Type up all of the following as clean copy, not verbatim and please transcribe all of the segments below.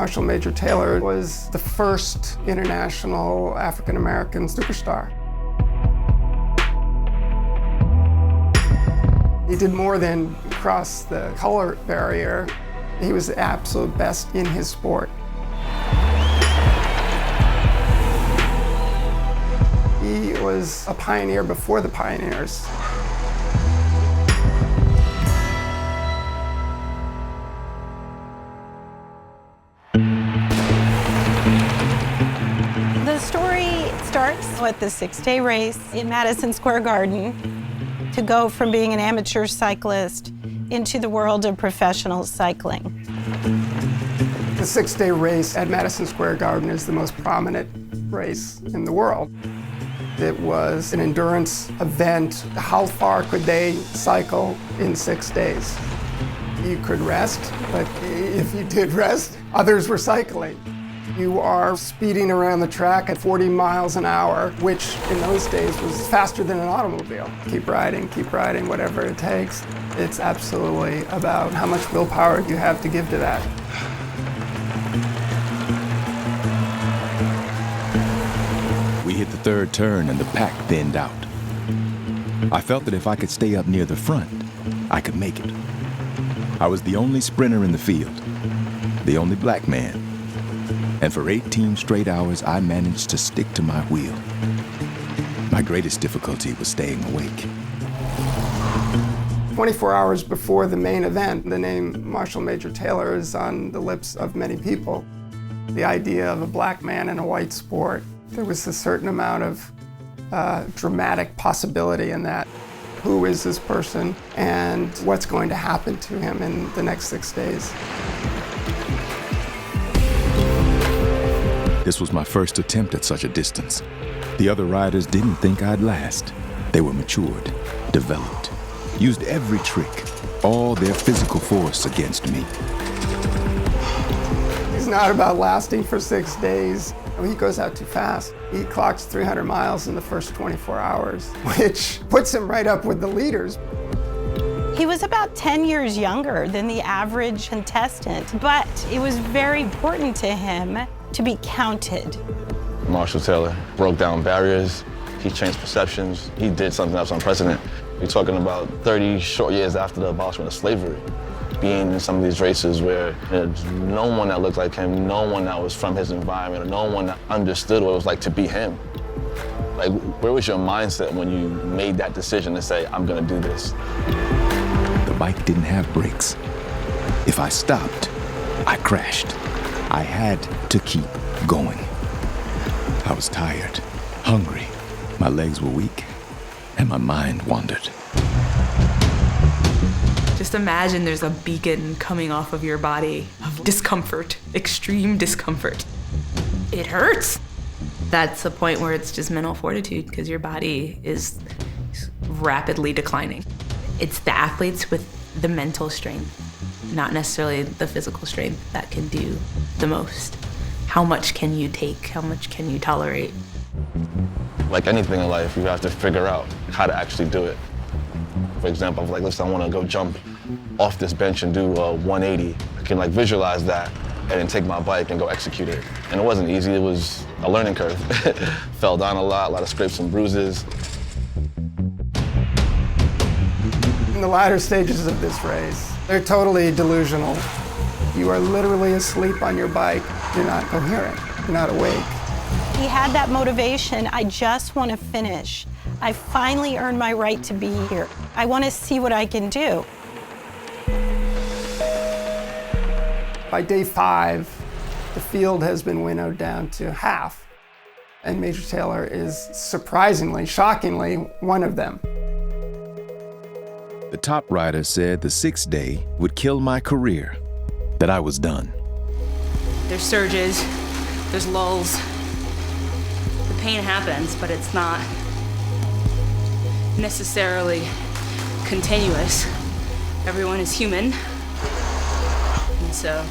Marshall Major Taylor was the first international African-American superstar. He did more than cross the color barrier. He was the absolute best in his sport. He was a pioneer before the pioneers. The story starts with the 6-day race in Madison Square Garden to go from being an amateur cyclist into the world of professional cycling. The 6-day race at Madison Square Garden is the most prominent race in the world. It was an endurance event. How far could they cycle in 6 days? You could rest, but if you did rest, others were cycling. You are speeding around the track at 40 miles an hour, which in those days was faster than an automobile. Keep riding, whatever it takes. It's absolutely about how much willpower you have to give to that. We hit the third turn and the pack thinned out. I felt that if I could stay up near the front, I could make it. I was the only sprinter in the field, the only black man. And for 18 straight hours, I managed to stick to my wheel. My greatest difficulty was staying awake. 24 hours before the main event, the name Marshall Major Taylor is on the lips of many people. The idea of a black man in a white sport, there was a certain amount of dramatic possibility in that. Who is this person and what's going to happen to him in the next 6 days? This was my first attempt at such a distance. The other riders didn't think I'd last. They were matured, developed, used every trick, all their physical force against me. He's not about lasting for 6 days. He goes out too fast. He clocks 300 miles in the first 24 hours, which puts him right up with the leaders. He was about 10 years younger than the average contestant, but it was very important to him to be counted. Marshall Taylor broke down barriers. He changed perceptions. He did something else unprecedented. We're talking about 30 short years after the abolishment of slavery, being in some of these races where there's no one that looked like him, no one that was from his environment, or no one that understood what it was like to be him. Like, where was your mindset when you made that decision to say, I'm gonna do this? The bike didn't have brakes. If I stopped, I crashed. I had to keep going. I was tired, hungry, my legs were weak, and my mind wandered. Just imagine there's a beacon coming off of your body of discomfort, extreme discomfort. It hurts. That's the point where it's just mental fortitude because your body is rapidly declining. It's the athletes with the mental strength, not necessarily the physical strength, that can do the most. How much can you take? How much can you tolerate? Like anything in life, you have to figure out how to actually do it. For example, I was like, listen, I want to go jump off this bench and do a 180. I can like visualize that and then take my bike and go execute it. And it wasn't easy, it was a learning curve. Fell down a lot of scrapes and bruises. In the latter stages of this race, they're totally delusional. You are literally asleep on your bike. You're not coherent, you're not awake. He had that motivation. I just want to finish. I finally earned my right to be here. I want to see what I can do. By day 5, the field has been winnowed down to half, and Major Taylor is surprisingly, shockingly, one of them. The top rider said the 6th day would kill my career, that I was done. There's surges, there's lulls. The pain happens, but it's not necessarily continuous. Everyone is human, and so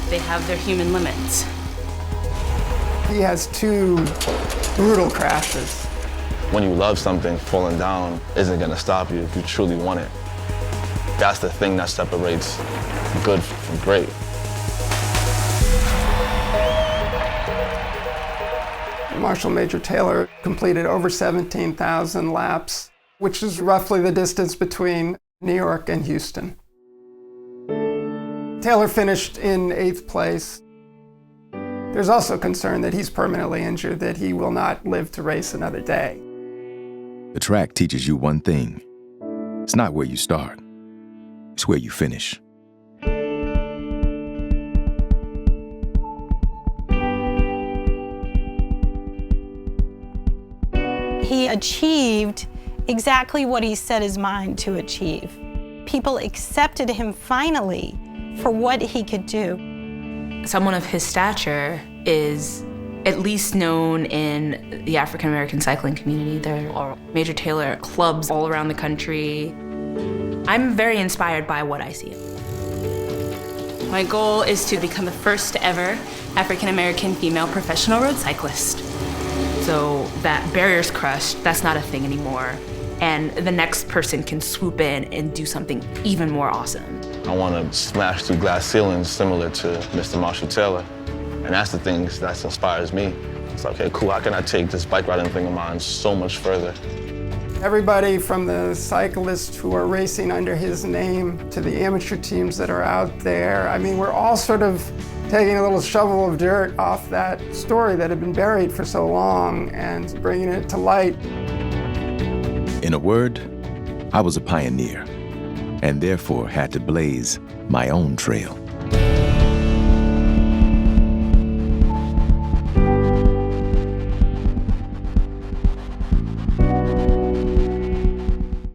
they have their human limits. He has 2 brutal crashes. When you love something, falling down isn't gonna stop you if you truly want it. That's the thing that separates good from great. Marshall Major Taylor completed over 17,000 laps, which is roughly the distance between New York and Houston. Taylor finished in 8th place. There's also concern that he's permanently injured, that he will not live to race another day. The track teaches you one thing. It's not where you start, it's where you finish. He achieved exactly what he set his mind to achieve. People accepted him finally for what he could do. Someone of his stature is at least known in the African American cycling community. There are Major Taylor clubs all around the country. I'm very inspired by what I see. My goal is to become the first ever African American female professional road cyclist. So that barrier's crushed, that's not a thing anymore. And the next person can swoop in and do something even more awesome. I want to smash through glass ceilings similar to Mr. Marshall Taylor. And that's the thing that inspires me. It's like, okay, cool, how can I take this bike riding thing of mine so much further? Everybody from the cyclists who are racing under his name to the amateur teams that are out there, I mean, we're all sort of taking a little shovel of dirt off that story that had been buried for so long and bringing it to light. In a word, I was a pioneer, and therefore had to blaze my own trail.